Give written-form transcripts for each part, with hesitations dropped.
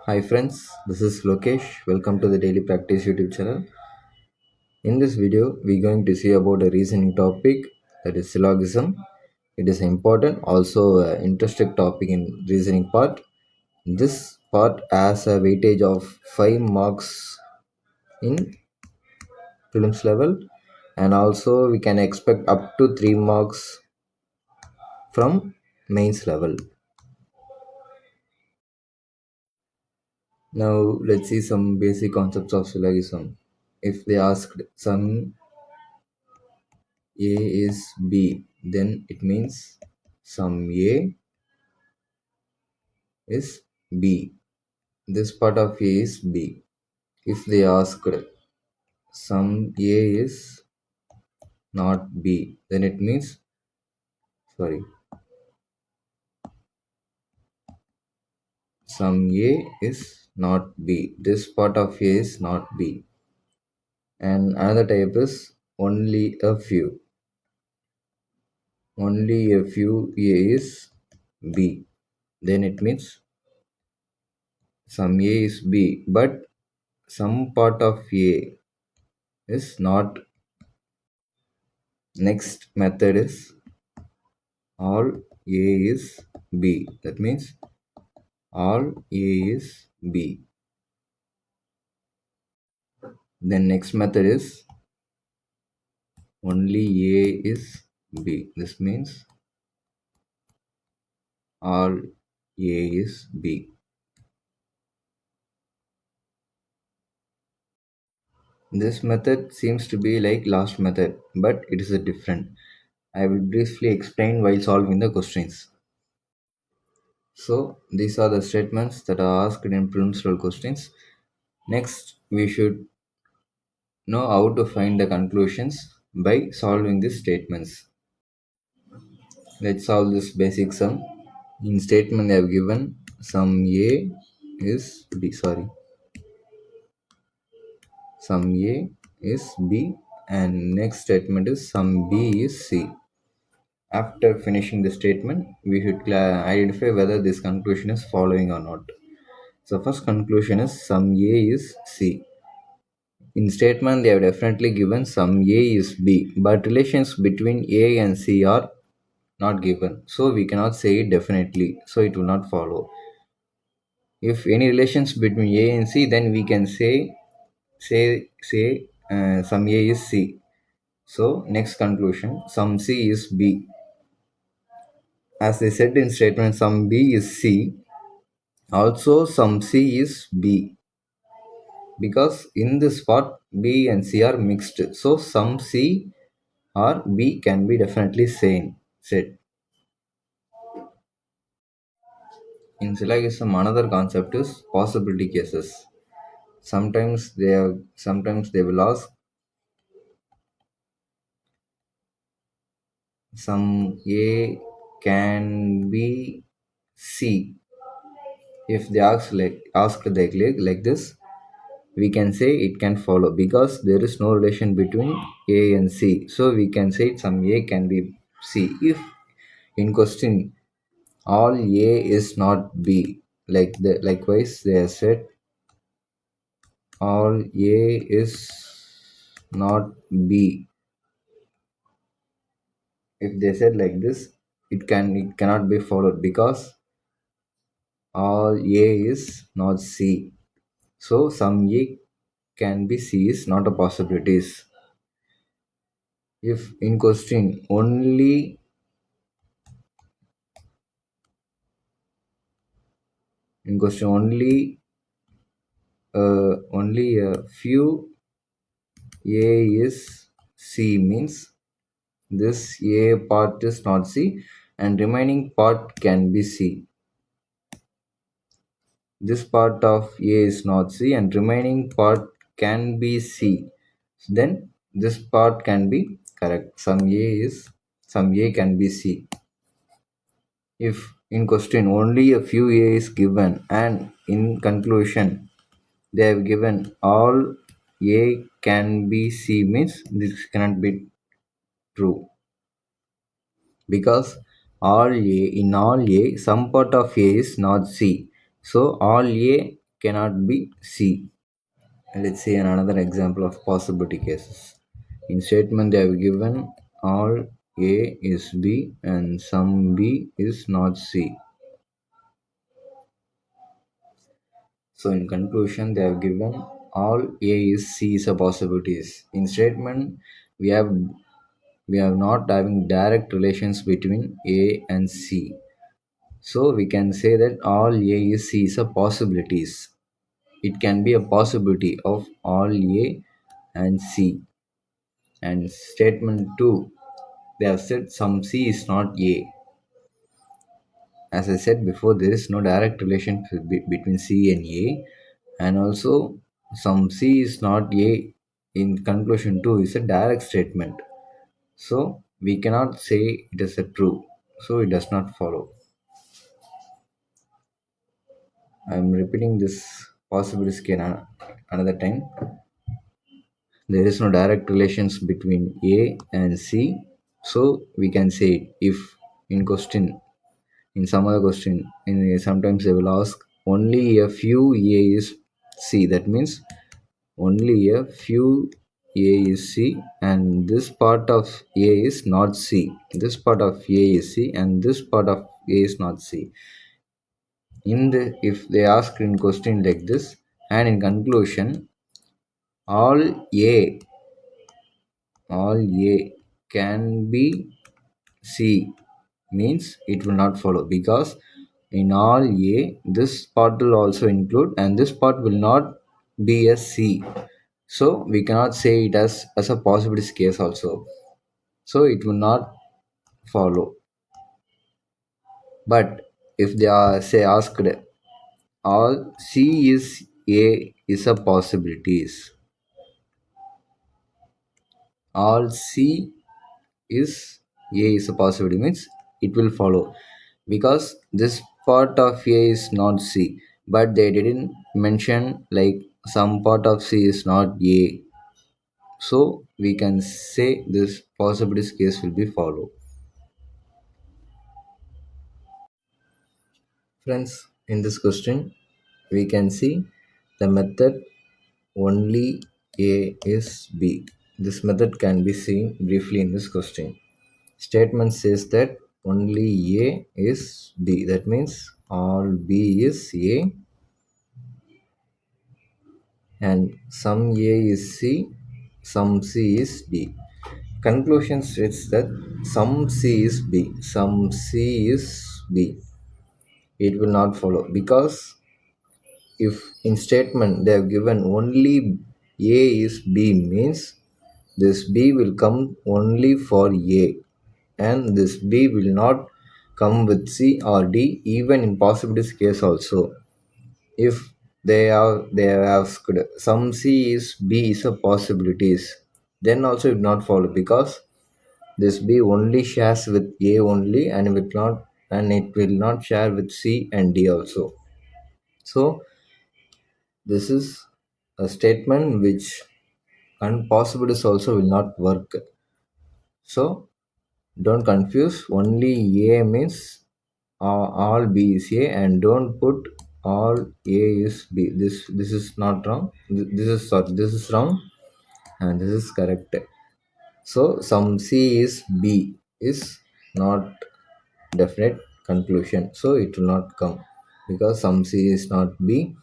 Hi friends, this is Lokesh. Welcome to the Daily Practice YouTube channel. In this video, we're going to see about a reasoning topic, that is syllogism. It is important, also interesting topic in reasoning part. This part has a weightage of 5 marks in prelims level, and also we can expect up to 3 marks from mains level. Now let's see some basic concepts of syllogism. If they asked some A is B, then it means sum A is B. This part of A is B. If they asked sum A is not B, then it means, sorry, sum A is not B. This part of A is not B. And another type is only a few. Only a few A is B. Then it means sum A is B, but some part of A is not. Next method is all A is B. That means all A is B. Then next method is only A is B. This means all A is B. This method seems to be like last method, but it is a different. I will briefly explain while solving the questions. So these are the statements that are asked in preliminary questions. Next, we should know how to find the conclusions by solving these statements. Let's solve this basic sum. In statement they have given sum A is B. Sum A is B, and next statement is sum B is C. After finishing the statement, we should identify whether this conclusion is following or not. So first conclusion is sum A is C. In statement they have definitely given sum A is B, but relations between A and C are not given, so we cannot say it definitely, so it will not follow. If any relations between A and C, then we can say sum A is C. So next conclusion, sum C is B. As they said in statement, sum B is C, also sum C is B, because in this part B and C are mixed, so sum C or B can be definitely same said. In syllogism, another concept is possibility cases. Sometimes they will ask some A can be C. If they ask like this, we can say it can follow because there is no relation between A and C. So we can say some A can be C. If in question all A is not B, likewise they have said all A is not B. If they said like this, it cannot be followed because all A is not C. So some A can be C is not a possibility. If in question only a few A is C means this A part is not C and remaining part can be C. This part of A is not C and remaining part can be C. Then this part can be correct. Some A can be C. If in question only a few A is given and in conclusion they have given all A can be C means this cannot be true, because all A some part of A is not C, so all A cannot be C. Let's see another example of possibility cases. In statement they have given all A is B and some B is not C. So in conclusion they have given all A is C is a possibilities. In statement we have not having direct relations between A and C. So we can say that all A is C is a possibilities. It can be a possibility of all A and C. And statement 2, they have said some C is not A. As I said before, there is no direct relation between C and A, and also some C is not A in conclusion 2 is a direct statement. So we cannot say it is a true. So it does not follow. I am repeating this possibility again another time. There is no direct relations between A and C. So we can say if in question in some other question sometimes they will ask only a few A is C. That means only a few A is C and this part of A is not C. This part of A is C and this part of A is not C. In the if they ask in question like this and in conclusion all A all A can be C means it will not follow because in all A this part will also include and this part will not be a C. So we cannot say it as a possibility case also. So it will not follow. But if they are say asked all C is A is a possibilities. All C is A is a possibility means it will follow because this part of A is not C, but they didn't mention like some part of C is not A. So we can say this possibilities case will be follow. Friends, in this question, we can see the method only A is B. This method can be seen briefly in this question. Statement says that only A is B. That means all B is A and some A is C, some C is D. Conclusion states that some C is B, some C is B. It will not follow because if in statement they have given only A is B means this B will come only for A and this B will not come with C or D even in possibilities case also. If they have asked some C is B is a possibilities then also it will not follow because this B only shares with A only and it will not share with C and D also. So this is a statement which and possibilities also will not work. So don't confuse only A means all B is A and don't put all A is B. This is not wrong. This is sorry, this is wrong and this is correct. So some C is B is not definite conclusion. So it will not come because some C is not B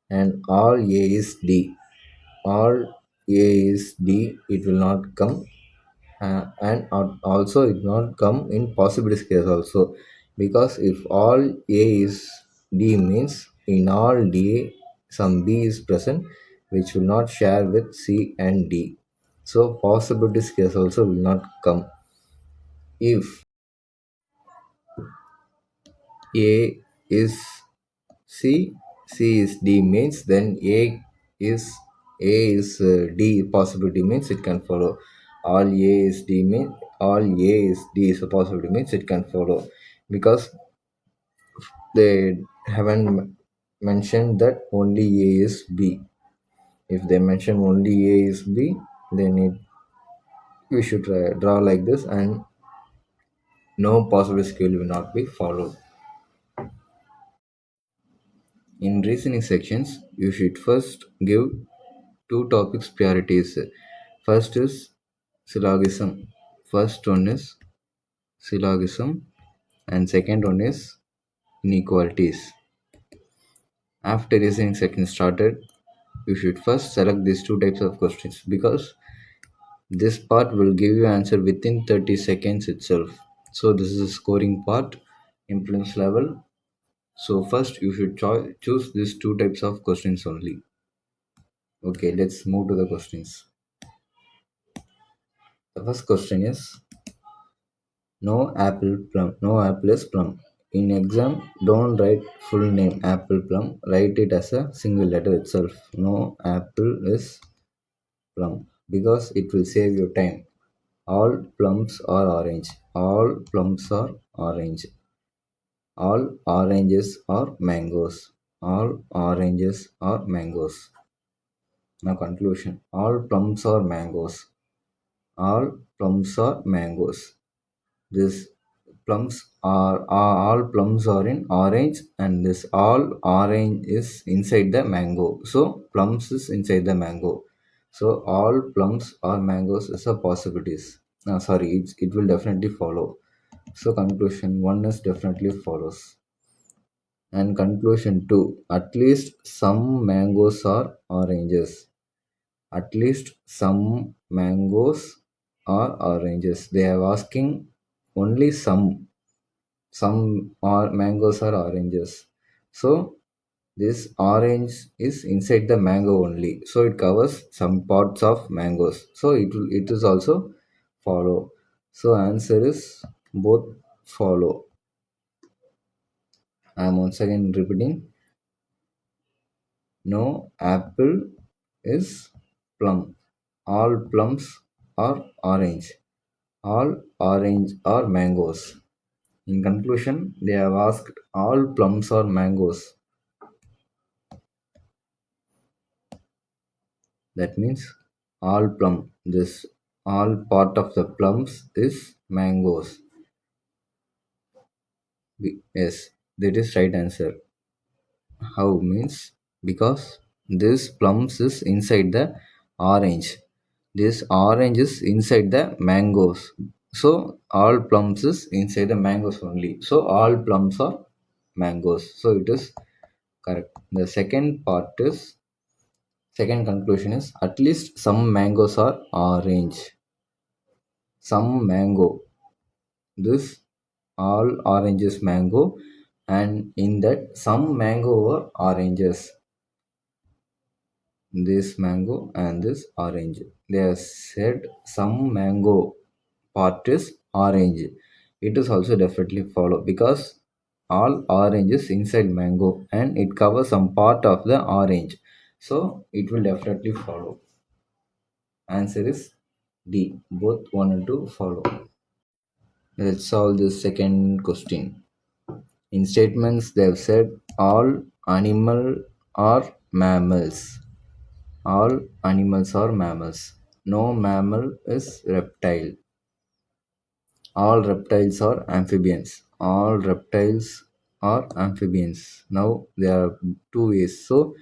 and all A is D. All A is D, it will not come and also it will not come in possibilities case also because if all A is D means in all D some B is present which will not share with C and D. So possibilities case also will not come. If A is C, C is D means then A is D possibility means it can follow. All A is D means all A is D is a possibility means it can follow because they haven't mentioned that only A is B. If they mention only A is B, then we should draw like this and no possible skill will not be followed. In reasoning sections, you should first give two topics priorities. First is syllogism. First one is syllogism and second one is inequalities. After reasoning section started, you should first select these two types of questions because this part will give you answer within 30 seconds itself. So this is a scoring part, influence level. So first you should choose these two types of questions only. Okay, let's move to the questions. The first question is no apple is plum. In exam, don't write full name apple plum. Write it as a single letter itself. No apple is plum because it will save your time. All plums are orange. All plums are orange. All oranges are mangoes. All oranges are mangoes. Now conclusion. All plums are mangoes. All plums are mangoes. This all plums are in orange and this all orange is inside the mango. So plums is inside the mango. So all plums or mangoes is a possibilities. Sorry, it will definitely follow. So conclusion one is definitely follows. And conclusion two, at least some mangoes are oranges. At least some mangoes are oranges. They are asking only some or mangoes are oranges. So this orange is inside the mango only. So it covers some parts of mangoes. So it is also follow. So answer is both follow. I am once again repeating. No apple is plum. All plums are orange. All orange are mangoes. In conclusion, they have asked all plums are mangoes. That means all plum. This all part of the plums is mangoes. Yes, that is right answer. How means because this plums is inside the orange. This orange is inside the mangoes. So all plums is inside the mangoes only. So all plums are mangoes. So it is correct. The second conclusion is at least some mangoes are orange. Some mango. This all oranges mango and in that some mango are oranges. This mango and this orange. They have said some mango part is orange. It is also definitely follow because all orange is inside mango and it covers some part of the orange. So it will definitely follow. Answer is D. Both 1 and 2 follow. Let's solve the second question. In statements, they have said all animal are mammals. All animals are mammals. No mammal is reptile. All reptiles are amphibians. All reptiles are amphibians. Now there are two ways, so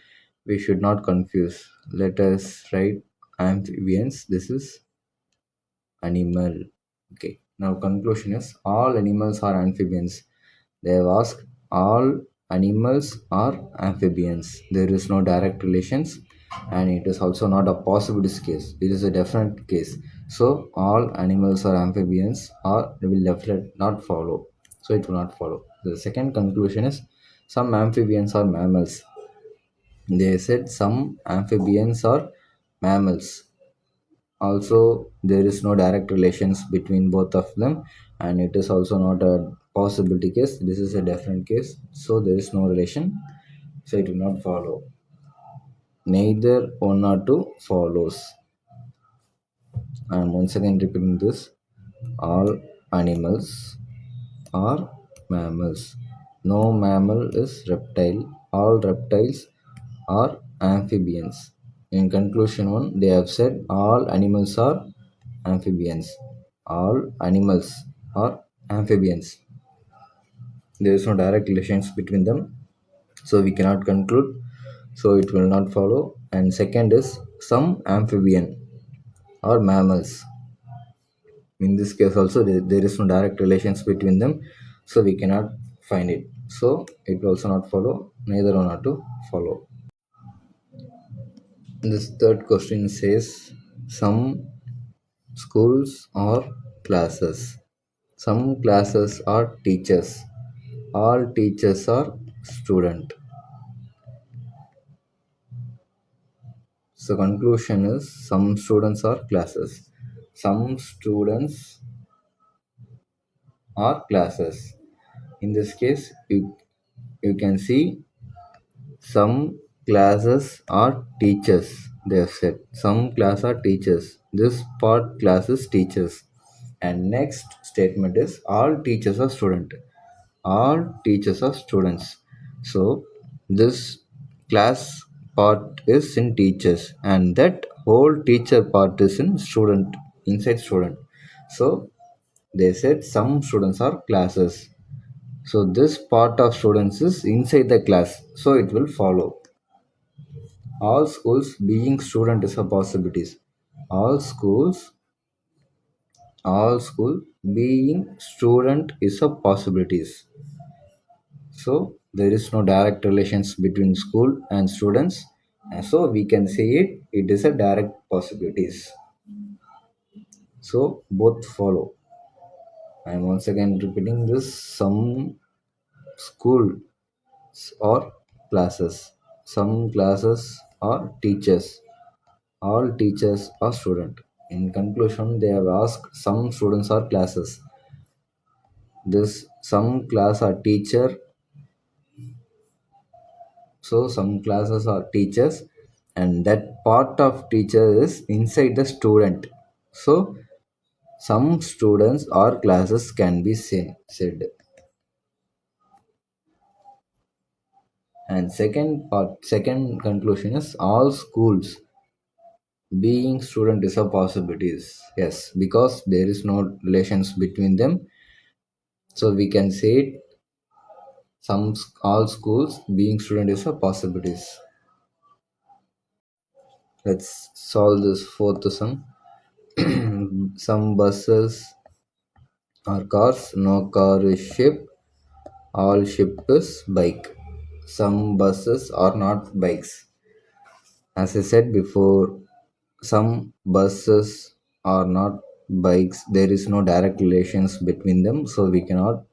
we should not confuse. Let us write amphibians. This is animal. Okay. Now conclusion is all animals are amphibians. They have asked all animals are amphibians. There is no direct relations and it is also not a possibility case. It is a definite case. So all animals are amphibians or will definitely not follow. So it will not follow. The second conclusion is some amphibians are mammals. They said some amphibians are mammals. Also there is no direct relations between both of them and it is also not a possibility case. This is a definite case, so there is no relation, so it will not follow. Neither one or two follows. I am once again repeating this. All animals are mammals. No mammal is reptile. All reptiles are amphibians. In conclusion one, they have said all animals are amphibians. All animals are amphibians. There is no direct relations between them. so we cannot conclude, so it will not follow. And second is some amphibian or mammals. In this case also there is no direct relations between them, so we cannot find it, so it will also not follow, neither one are to follow. This third question says some schools or classes. Some classes are teachers. All teachers are student. So conclusion is some students are classes. Some students are classes. In this case, you can see some classes are teachers. They have said some class are teachers. This part classes teachers. And next statement is all teachers are student. All teachers are students. So this class part is in teachers, and that whole teacher part is in student, inside student. So they said some students are classes. So this part of students is inside the class. So it will follow. All schools being student is a possibilities. All schools, all school being student is a possibilities. So there is no direct relations between school and students. And so we can say it is a direct possibilities. So both follow. I am once again repeating this. Some schools or classes. Some classes are teachers. All teachers are student. In conclusion, they have asked some students are classes. This some class are teacher, so some classes are teachers, and that part of teacher is inside the student. So some students or classes can be said. And second conclusion is all schools being student is a possibilities. Yes, because there is no relations between them, so we can say it, all schools being student is a possibilities. Let's solve this fourth sum. Some buses are cars, no car is ship, all ship is bike. Some buses are not bikes. As I said before, some buses are not bikes. There is no direct relations between them, so we cannot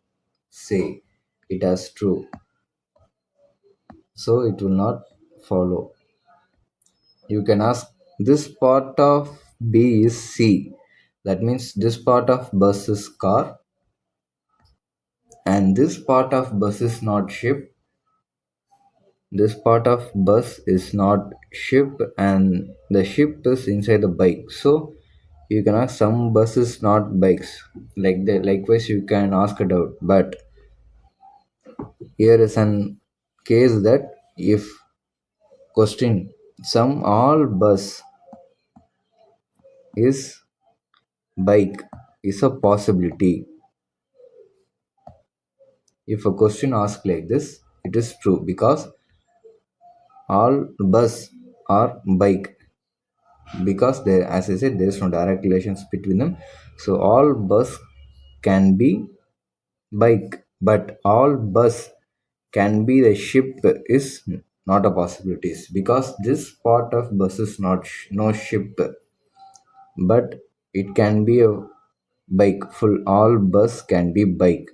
say it as true. So it will not follow. You can ask this part of B is C. That means this part of bus is car and this part of bus is not ship. This part of bus is not ship and the ship is inside the bike. So you can ask some buses not bikes. Like that, likewise you can ask a doubt. But here is an case that if question some all bus is bike is a possibility. If a question asked like this, it is true because all bus are bike, because there, as I said, there is no direct relations between them. So all bus can be bike, but all bus can be the ship is not a possibilities because this part of bus is not no ship, but it can be a bike. Full all bus can be bike.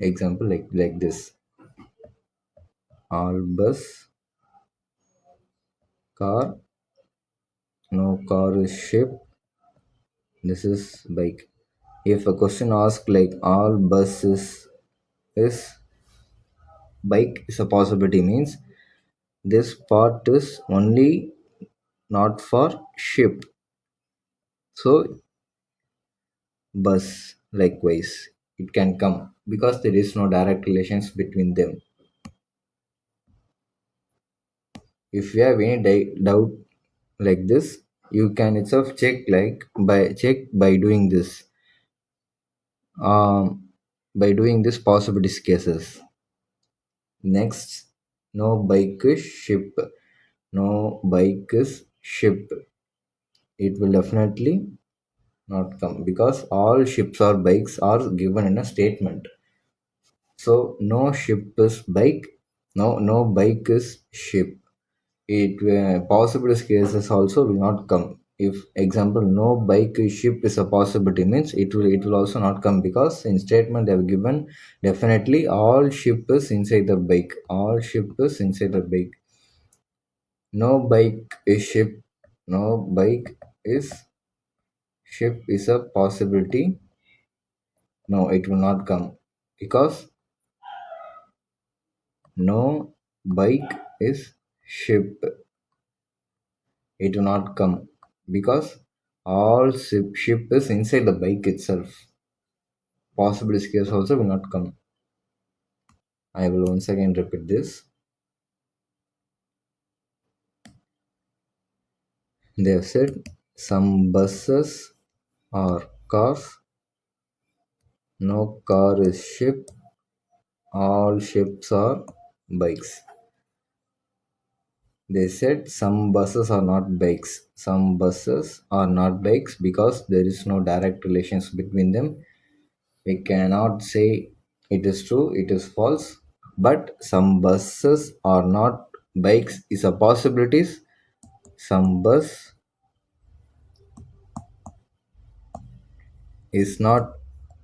Example like this: all bus car, no car is ship. This is bike. If a question asked like all buses is bike is a possibility means this part is only not for ship. So bus likewise it can come because there is no direct relations between them. If you have any doubt like this, you can itself check by doing this. By doing this possibilities cases. Next No bike is ship. No bike is ship. It will definitely not come because all ships or bikes are given in a statement. So no ship is bike. No bike is ship. It possible cases also will not come. If example no bike is ship is a possibility means it will also not come because in statement they have given definitely all ship is inside the bike. All ship is inside the bike. No bike is ship. No bike is ship is a possibility. No, it will not come because no bike is ship. It will not come because all ship is inside the bike itself. Possible case also will not come. I will once again repeat this. They have said some buses are cars, no car is ship, all ships are bikes. They said some buses are not bikes. Some buses are not bikes because there is no direct relations between them. We cannot say it is true, it is false. But some buses are not bikes is a possibilities. Some bus is not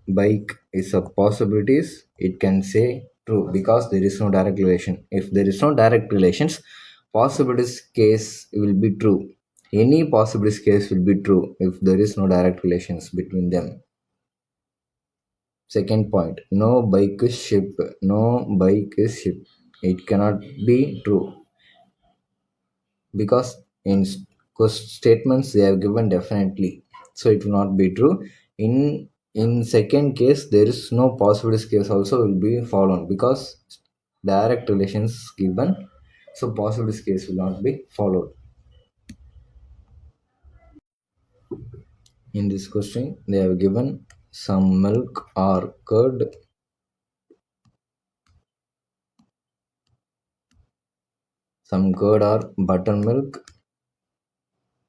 bike is a possibilities. It can say true because there is no direct relation. If there is no direct relations, possibilities case will be true. Any possibilities case will be true if there is no direct relations between them. Second point, no bike is ship. No bike is ship. It cannot be true because in statements they have given definitely, so it will not be true. In second case, there is no possibilities case also will be followed because direct relations given, so possibilities case will not be followed. In this question, they have given some milk or curd, some curd or buttermilk,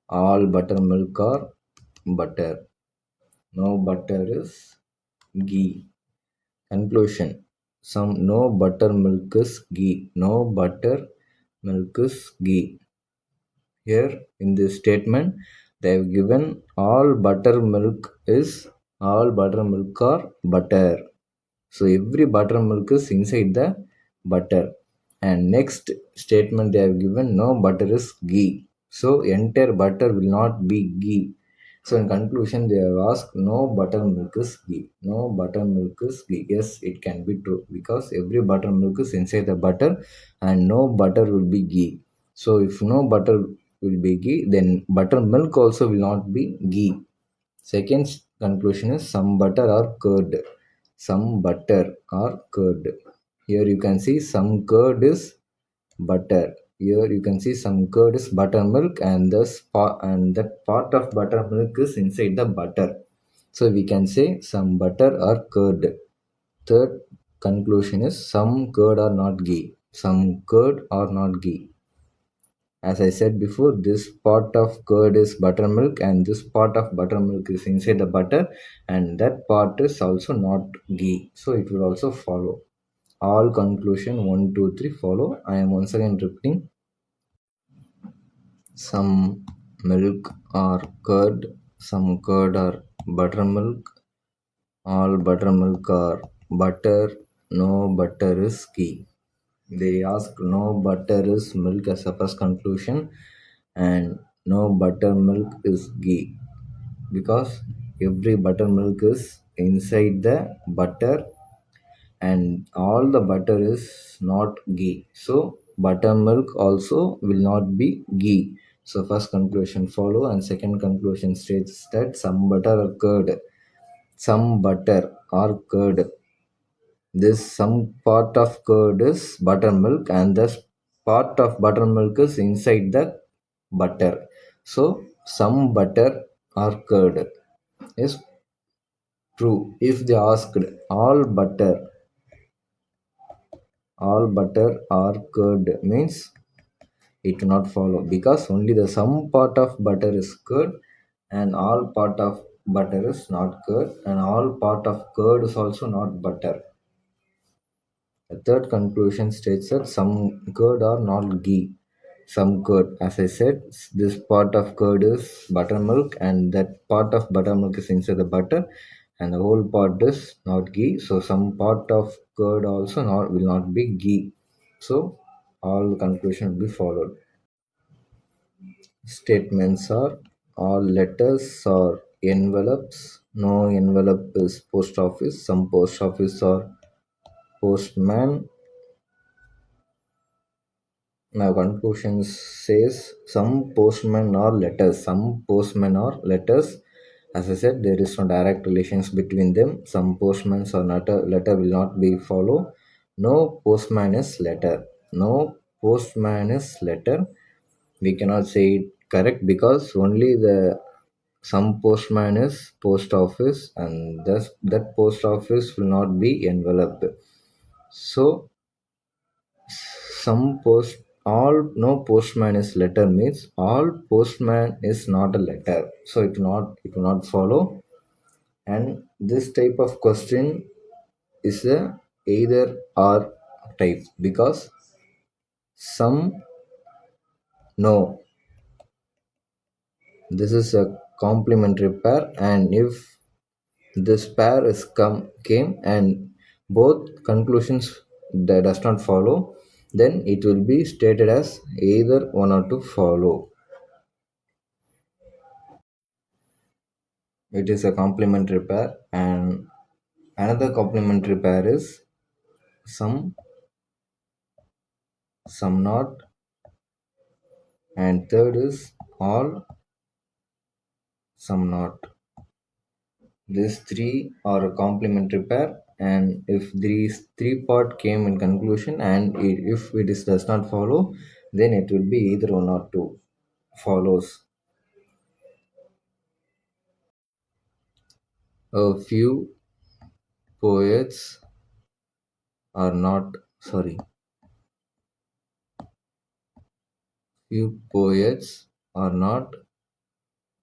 all buttermilk or butter. No butter is ghee. Conclusion. Some no buttermilk is ghee. No buttermilk is ghee. Here in this statement, they have given all buttermilk or butter. So every buttermilk is inside the butter. And next statement they have given no butter is ghee. So entire butter will not be ghee. So in conclusion they have asked no buttermilk is ghee. No buttermilk is ghee. Yes, it can be true because every buttermilk is inside the butter and no butter will be ghee. So if no butter will be ghee, then buttermilk also will not be ghee. Second conclusion is some butter or curd. Some butter or curd. Here you can see some curd is butter. Here you can see some curd is buttermilk and and that part of buttermilk is inside the butter. So we can say some butter or curd. Third conclusion is some curd or not ghee. Some curd or not ghee. As I said before, this part of curd is buttermilk and this part of buttermilk is inside the butter and that part is also not ghee. So it will also follow. All conclusion 1, 2, 3 follow. I am once again repeating. Some milk or curd, some curd or buttermilk, all buttermilk or butter, no butter is ghee. They ask no butter is milk as a first conclusion and no buttermilk is ghee because every buttermilk is inside the butter and all the butter is not ghee. So buttermilk also will not be ghee. So first conclusion follow and second conclusion states that some butter or curd, some butter or curd. This some part of curd is buttermilk and this part of buttermilk is inside the butter. So some butter or curd is true. If they asked all butter all butter or curd means it will not follow because only the some part of butter is curd and all part of butter is not curd and all part of curd is also not butter. The third conclusion states that some curd are not ghee. Some curd, as I said, this part of curd is buttermilk, and that part of buttermilk is inside the butter, and the whole part is not ghee. So some part of curd also not will not be ghee. So all conclusion will be followed. Statements are all letters or envelopes. No envelope is post office. Some post office or postman. Now conclusion says some postmen or letters. Some postmen or letters. As I said, there is no direct relations between them. Some postmen or letter will not be follow. No postman is letter. No postman is letter. We cannot say it correct because only the some postman is post office and thus that post office will not be enveloped. So some post all no postman is letter means all postman is not a letter, so it will not follow. And this type of question is a either or type because some no, this is a complementary pair, and if this pair is came and both conclusions that does not follow, then it will be stated as either one or two follow. It is a complementary pair, and another complementary pair is some not, and third is all some not. These three are a complementary pair, and if these three part came in conclusion and if it is does not follow, then it will be either one or two follows. A few poets are not sorry. Few poets are not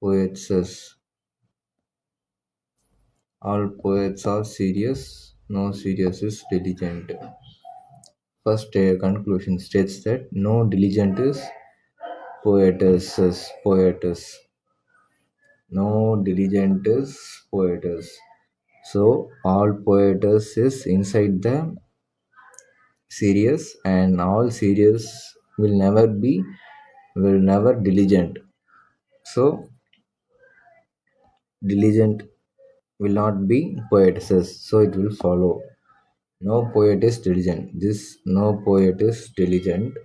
poetesses. All poets are serious. No serious is diligent. First conclusion states that no diligent is poetesses. Poetess. No diligent is poetess. So all poetess is inside the serious, and all serious will never diligent. So diligent will not be poetesses. So it will follow. No poet is diligent. This no poet is diligent.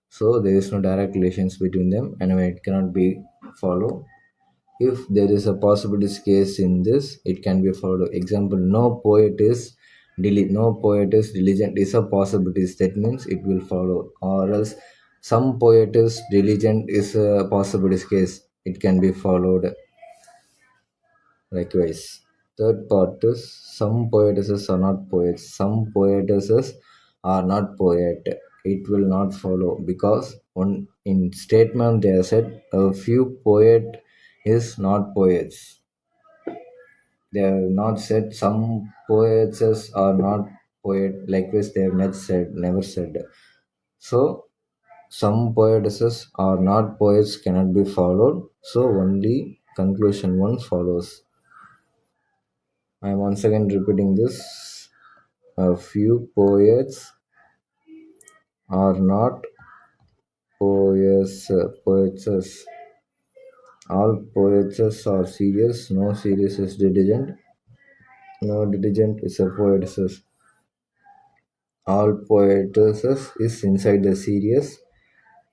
So there is no direct relations between them, and it cannot be followed. If there is a possibilities case in this, it can be followed. Example: no poet is diligent is a possibilities. That means it will follow. Or else, some poet is diligent is a possibilities case. It can be followed. Likewise, third part is some poetesses are not poets. Some poetesses are not poet. It will not follow because one in statement they have said a few poet is not poets. They have not said some poetesses are not poet. Likewise, they have not said never said. So some poetesses are not poets cannot be followed. So only conclusion one follows. I am once again repeating this. A few poets are not poets. All poets are serious. No serious is diligent. No diligent is a poetess. All poetesses is inside the serious,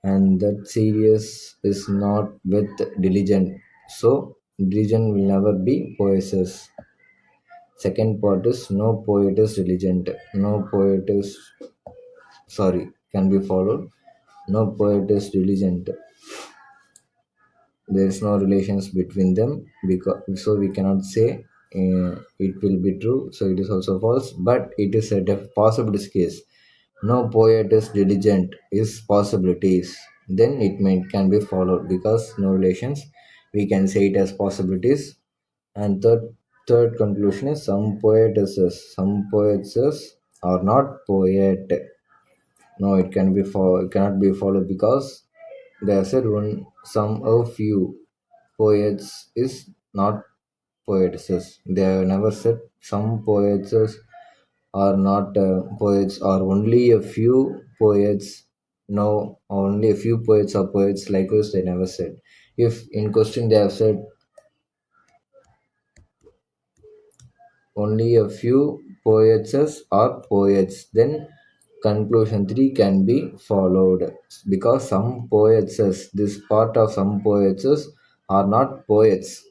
and that serious is not with diligent. So diligent will never be poetess. Second part is no poet is diligent. No poet is can be followed. No poet is diligent. There is no relations between them because so we cannot say it will be true. So it is also false, but it is a possibility case no poet is diligent is possibilities, then can be followed because no relations, we can say it as possibilities. And third conclusion is some poetesses are not poet. No, it cannot be followed because they have said one some a few poets is not poetesses. They have never said some poetesses are not poets or only a few poets. No, only a few poets are poets. Likewise, they never said. If in question they have said only a few poetesses are poets, then conclusion 3 can be followed because some poetesses, this part of some poetesses are not poets,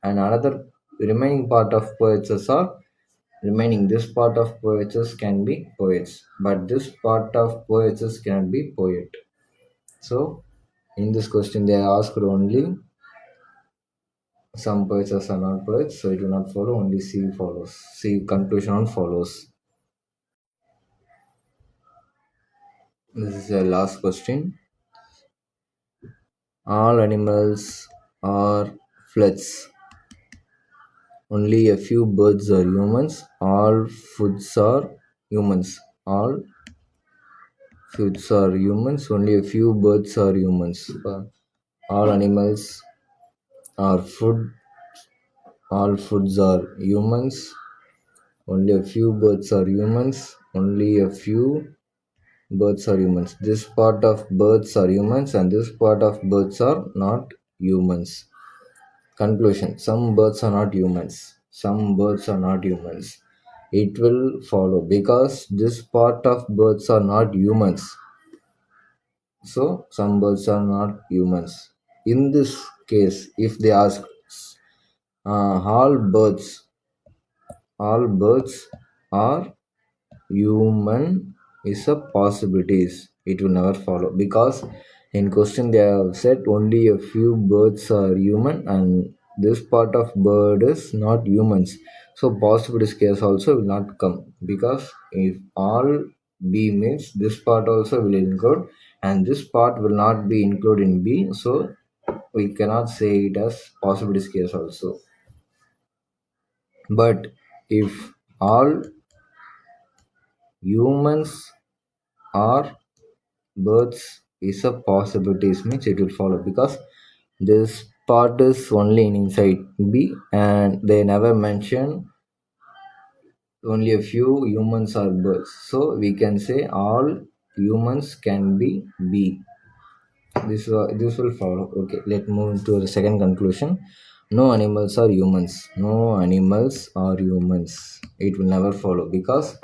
and another remaining part of poetesses are remaining. This part of poetesses can be poets, but this part of poetesses cannot be poet. So in this question they asked only some poets are not poets, so it will not follow. Only C follows. C conclusion on follows. This is the last question. All animals are floods. Only a few birds are humans. All foods are humans. All foods are humans. Only a few birds are humans. All animals are food. All foods are humans. Only a few birds are humans. Only a few birds are humans. This part of birds are humans and this part of birds are not humans. Conclusion. Some birds are not humans. Some birds are not humans. It will follow because this part of birds are not humans. So some birds are not humans. In this case, if they ask all birds are human is a possibilities, it will never follow because in question they have said only a few birds are human and this part of bird is not humans. So possibilities case also will not come because if all b means this part also will include and this part will not be included in b, so we cannot say it as possibilities case also. But if all humans are birds is a possibilities means it will follow because this part is only in inside B and they never mention only a few humans are birds. So we can say all humans can be B. This will follow. Okay, let's move to the second conclusion. No animals are humans. No animals are humans. It will never follow because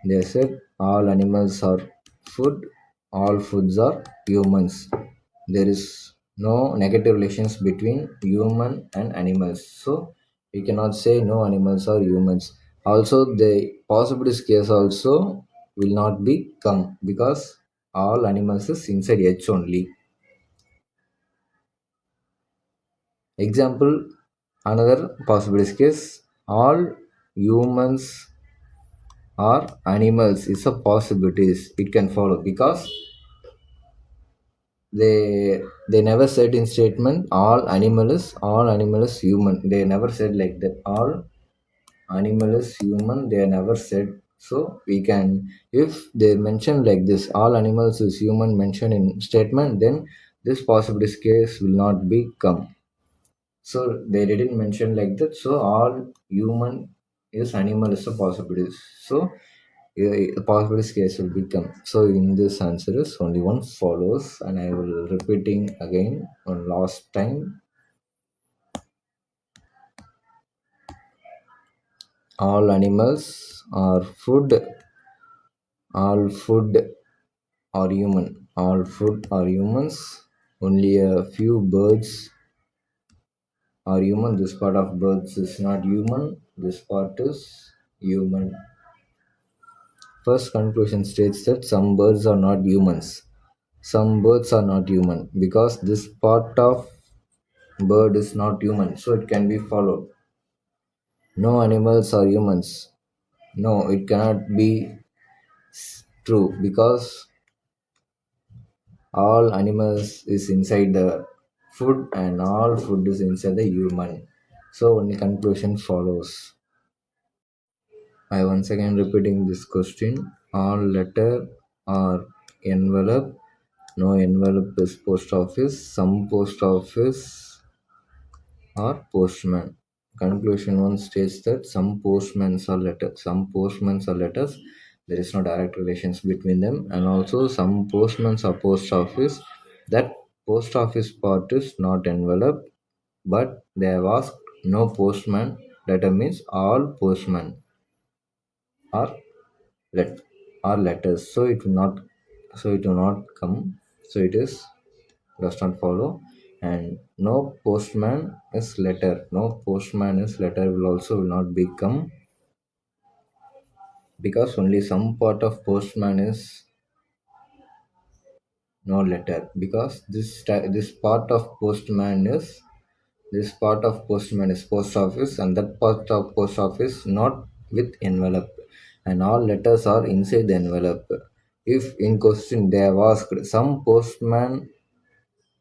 they said all animals are food, all foods are humans. There is no negative relations between human and animals. So we cannot say no animals are humans. Also, the possibilities case also will not be come because all animals is inside H only. Example, another possibilities case, all humans are animals is a possibilities. It can follow because they never said in statement all animal is human. They never said like that all animal is human, they never said. So we can, if they mention like this all animals is human mentioned in statement, then this possibilities case will not be come. So they didn't mention like that, so all human is animal is a possibilities. So the possibilities case will become. So in this answer is only one follows, and I will repeating again one last time. All animals are food. All food are human. All food are humans. Only a few birds are human. This part of birds is not human. This part is human. First conclusion states that some birds are not humans. Some birds are not human because this part of bird is not human, so it can be followed. No animals are humans. No, it cannot be True, because all animals is inside the food and all food is inside the human. So only conclusion follows. I once again repeating this question. All letter or envelope. No envelope is post office. Some post office or postman. Conclusion one states that some postmans are letters. Some postmans are letters. There is no direct relations between them, and also some postmans are post office. That post office part is not envelope, but they have asked no postman. Letter means all postmen are let are letters. So it will not come. So it is does not follow, and no postman is letter. No postman is letter will also will not become, because only some part of postman is no letter, because this part of postman is this part of postman is post office, and that part of post office not with envelope, and all letters are inside the envelope. If in question they have asked some postman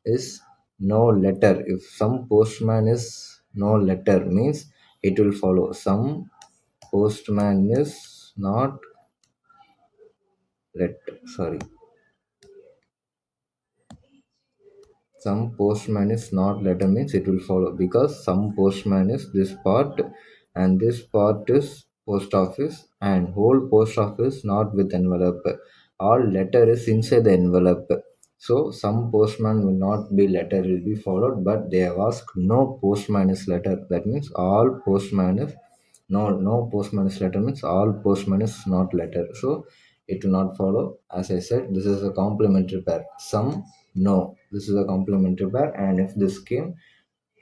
is no letter, if some postman is no letter means it will follow some postman is not letter, sorry, some postman is not letter means it will follow, because some postman is this part and this part is post office, and whole post office not with envelope, all letter is inside the envelope. So some postman will not be letter will be followed, but they have asked no postman is letter, that means all postman is no postman is letter means all postman is not letter, so it will not follow. As I said, this is a complementary pair. Some no, this is a complementary pair, and if this came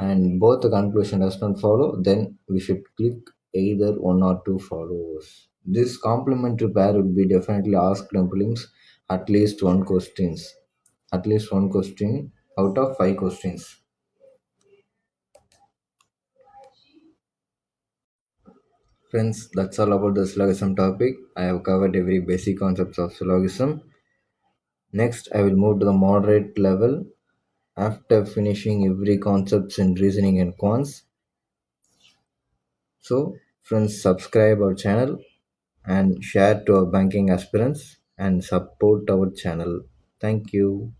and both the conclusion does not follow, then we should click either one or two follows. This complementary pair will be definitely asked in prelims at least one questions, at least one question out of five questions. Friends, that's all about the syllogism topic. I have covered every basic concepts of syllogism. Next, I will move to the moderate level. After finishing every concepts in reasoning and quants. So, friends, subscribe our channel and share to our banking aspirants and support our channel. Thank you.